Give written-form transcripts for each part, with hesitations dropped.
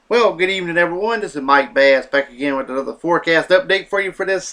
Well, good evening, everyone. This is Mike Bass back again with another forecast update for you for this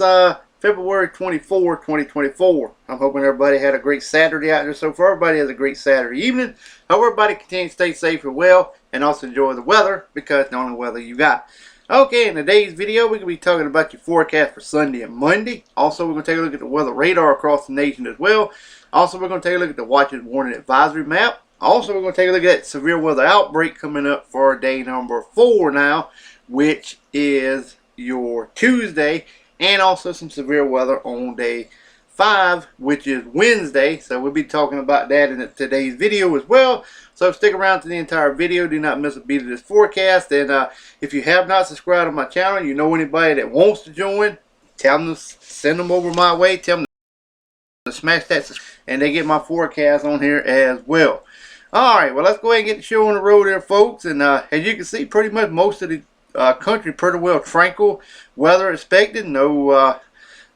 February 24, 2024. I'm hoping everybody had a great Saturday out there so far. Everybody has a great Saturday evening. Hope everybody continues to stay safe and well and also enjoy the weather because it's the only weather you got. Okay, in today's video, we're going to be talking about your forecast for Sunday and Monday. Also, we're going to take a look at the weather radar across the nation as well. Also, we're going to take a look at the watches warning advisory map. Also, we're going to take a look at severe weather outbreak coming up for day number 4 now, which is your Tuesday, and also some severe weather on day 5, which is Wednesday. So we'll be talking about that in today's video as well. So stick around to the entire video. Do not miss a beat of this forecast. And if you have not subscribed to my channel, you know anybody that wants to join, tell them to send them over my way. Tell them to smash that, and they get my forecast on here as well. Alright, well, let's go ahead and get the show on the road there, folks. And as you can see, pretty much most of the country pretty well tranquil weather expected. No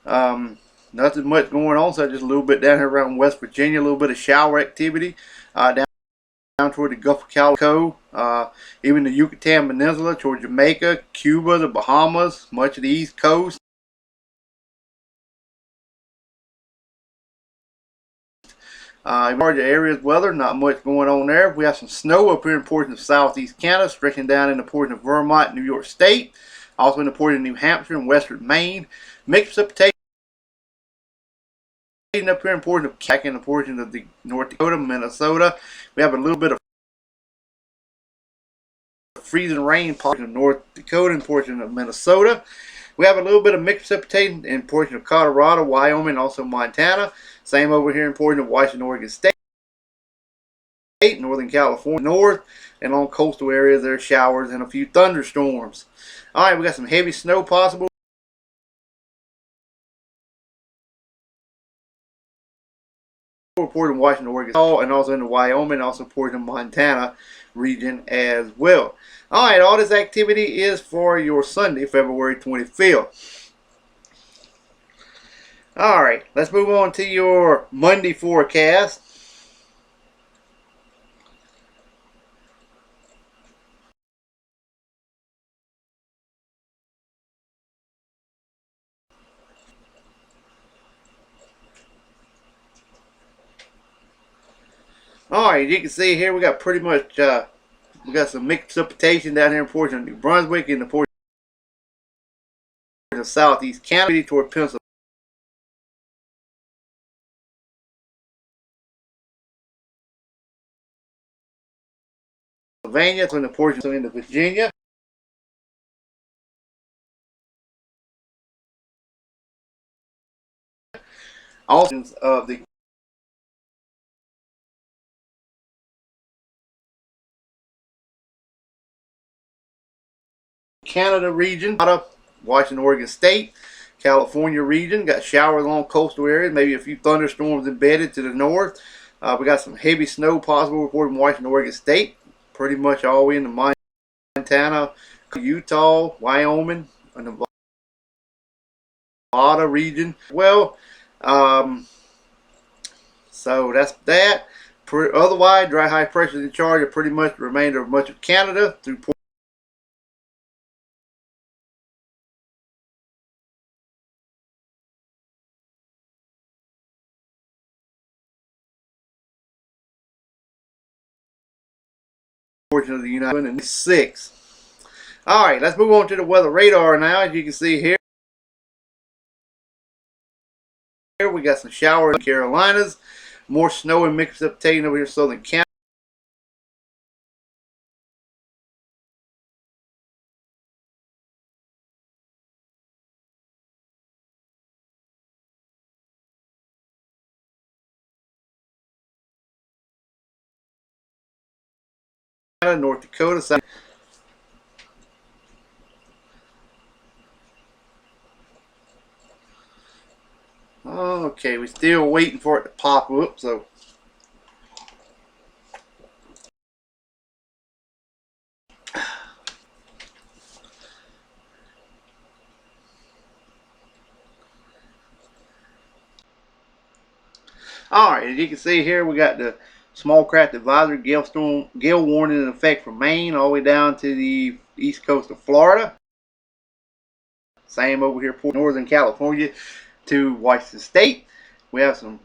nothing much going on, so just a little bit down here around West Virginia, a little bit of shower activity down toward the Gulf of Calico, even the Yucatan Peninsula, toward Jamaica, Cuba, the Bahamas, much of the East Coast. Larger areas weather, not much going on there. We have some snow up here in portions of southeast Canada, stretching down into portions of Vermont, New York State, also in the portion of New Hampshire and western Maine. Mixed precipitation up here in portions of Quebec and the portions of the North Dakota, Minnesota. We have a little bit of freezing rain portion of North Dakota and portion of Minnesota. We have a little bit of mixed precipitation in portion of Colorado, Wyoming, and also Montana. Same over here in portion of Washington, Oregon State, Northern California, north, and along coastal areas there are showers and a few thunderstorms. Alright, we got some heavy snow possible. Reported in Washington, Oregon, and also in the Wyoming, also reported in Montana region as well. Alright, all this activity is for your Sunday, February 25th. Alright, let's move on to your Monday forecast. Alright, you can see here we got pretty much we got some mixed precipitation down here in portion of New Brunswick and the portion of southeast Canada toward Pennsylvania, and the portion into Virginia. Also of the Canada region, Washington, Oregon State, California region. Got showers along coastal areas, maybe a few thunderstorms embedded to the north. We got some heavy snow possible reported in Washington, Oregon State. Pretty much all the way into Montana, Utah, Wyoming, and the Nevada region. Well, so that's that. Otherwise, dry high pressure in charge of pretty much the remainder of much of Canada through portion of the United States. 6. Alright, let's move on to the weather radar now. As you can see here, we got some showers in the Carolinas, more snow and mixed precipitation over here in southern Canada. North Dakota, South. Okay, we're still waiting for it to pop up, so alright, as you can see here, we got the small craft advisory, gale warning in effect from Maine all the way down to the east coast of Florida. Same over here, Northern California to Washington State. We have some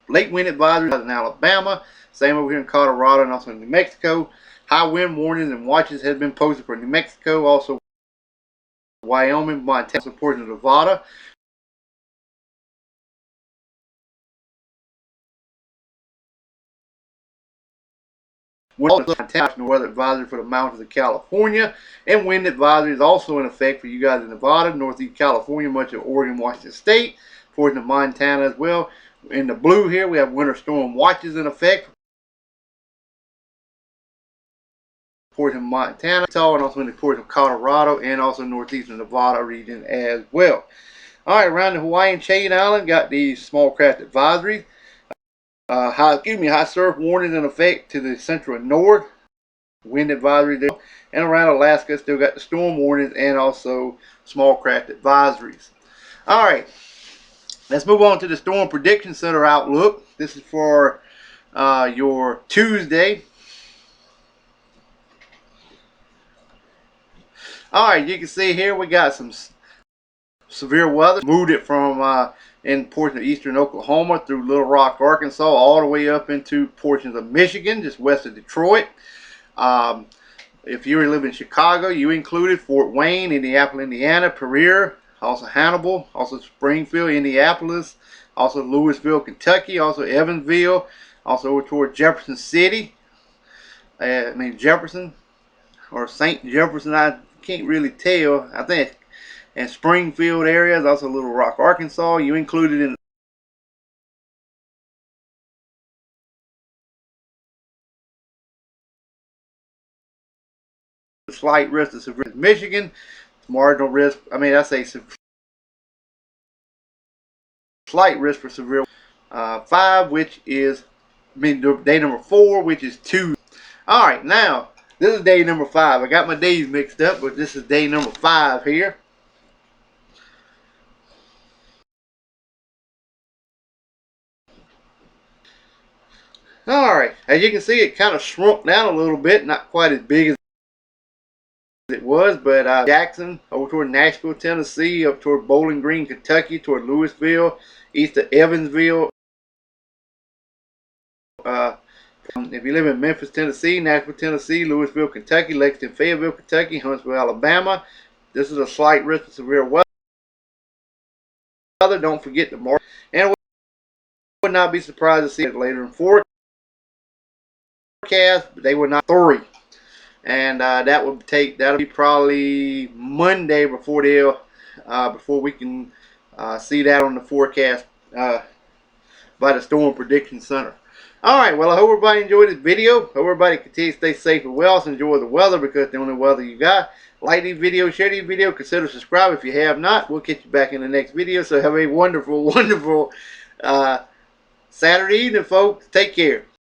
late wind advisories in Alabama. Same over here in Colorado and also in New Mexico. High wind warnings and watches have been posted for New Mexico, also Wyoming, Montana, supporting Nevada. National weather advisory for the mountains of California, and wind advisory is also in effect for you guys in Nevada, Northeast California, much of Oregon, Washington State, according to Montana as well. In the blue here, we have winter storm watches in effect portion of Montana, and also in the portion of Colorado, and also northeastern Nevada region as well. All right, around the Hawaiian chain island, got these small craft advisories. High surf warnings in effect to the central and north. Wind advisory there. And around Alaska, still got the storm warnings and also small craft advisories. All right, let's move on to the Storm Prediction Center outlook. This is for your Tuesday. All right, you can see here we got some severe weather. Moved it from in portions of eastern Oklahoma through Little Rock, Arkansas, all the way up into portions of Michigan, just west of Detroit. If you live in Chicago, you included Fort Wayne, Indianapolis, Indiana, Pereira, also Hannibal, also Springfield, Indianapolis, also Louisville, Kentucky, also Evansville, also over toward Jefferson City. Jefferson or St. Jefferson, I can't really tell. I think, and Springfield areas, also Little Rock, Arkansas, you included in the slight risk of severe Michigan, marginal risk. I say slight risk for severe 5, which is day number 4, which is 2. All right, now this is day number 5. I got my days mixed up, but this is day number 5 here. All right, as you can see, it kind of shrunk down a little bit, not quite as big as it was, but Jackson, over toward Nashville, Tennessee, up toward Bowling Green, Kentucky, toward Louisville, east of Evansville. If you live in Memphis, Tennessee, Nashville, Tennessee, Louisville, Kentucky, Lexington, Fayetteville, Kentucky, Huntsville, Alabama, this is a slight risk of severe weather. Don't forget the mark, and we would not be surprised to see it later in forecast, but they would not 3. And that'll be probably Monday before before we can see that on the forecast by the Storm Prediction Center. All right, well, I hope everybody enjoyed this video. Hope everybody continues to stay safe and well. So enjoy the weather, because it's the only weather you got. Like these videos, share these videos, consider subscribe if you have not. We'll catch you back in the next video. So have a wonderful, wonderful Saturday evening, folks. Take care.